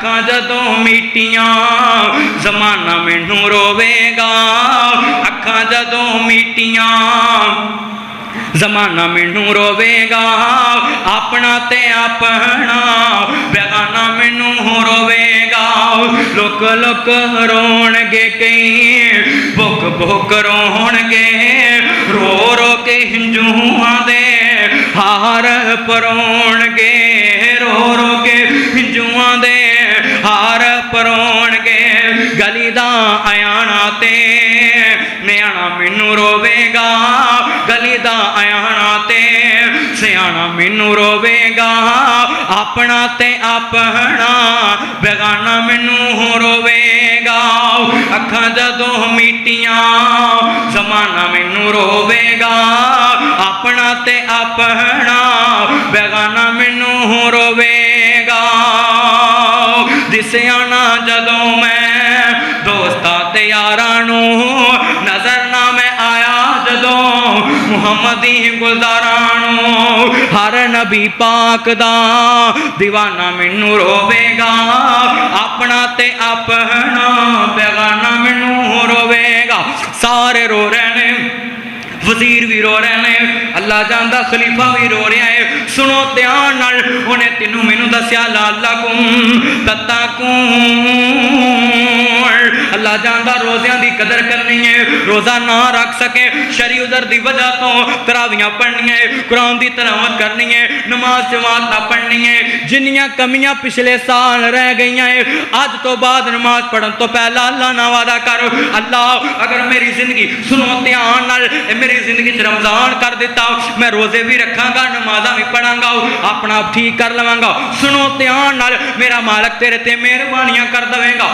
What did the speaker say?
اکھاں جدوں میٹیاں زمانہ مینوں روے گا اکھاں جدوں میٹیاں زمانہ مینوں روے گا اپنا تے اپنا بیگانہ مینوں روے گا لک لک رون گے کئی بک بک رون گے رو رو کے ہنجواں دے ہار پرون گے رو رو کے ہنجواں دے ہار پرون گے گلی دا آیانا تے نیانا مینوں روے گا گلی دا آیانا تے سیانا مینوں روے گا اپنا تے اپنا بیگانہ مینوں روے گا اکھاں جدوں میٹیاں زمانہ مینوں روے گا اپنا تے اپنا بیگانہ مینوں روے گا دسیاں جدوں میں دوستاں تے یاراں نوں نظر نہ میں آیا جدوں محمدی گلزاراں نوں ہر نبی پاک دا دیوانہ مینوں روے گا اپنا تے اپنا بیگانہ مینوں روے گا سارے رو رہے نے وزیر بھی رو رہے ہیں اللہ جاندا خلیفہ بھی رو رہا ہے سنو دھیان نال انہیں تینوں مینوں دسیا لعلکم تتقون اللہ جاندا روزیاں دی قدر کرنی ہے روزہ نہ رکھ سکے شرعی عذر دی وجہ تو تراویحاں پڑھنی ہے قرآن دی تلاوت کرنی ہے نماز جماعت نہ پڑھنی ہے جنیاں کمیاں پچھلے سال رہ گئی ہیں آج تو بعد نماز پڑھن تو پہلا اللہ نہ وعدہ کر اللہ اگر میری زندگی سنو دھیان نال میری زندگی رمضان کر دیتا میں روزے بھی رکھاں گا نمازاں بھی پڑھاں گا اپنا ٹھیک کر لواں گا سنو دھیان نال میرا مالک تیرے تے مہربانیاں کر دے گا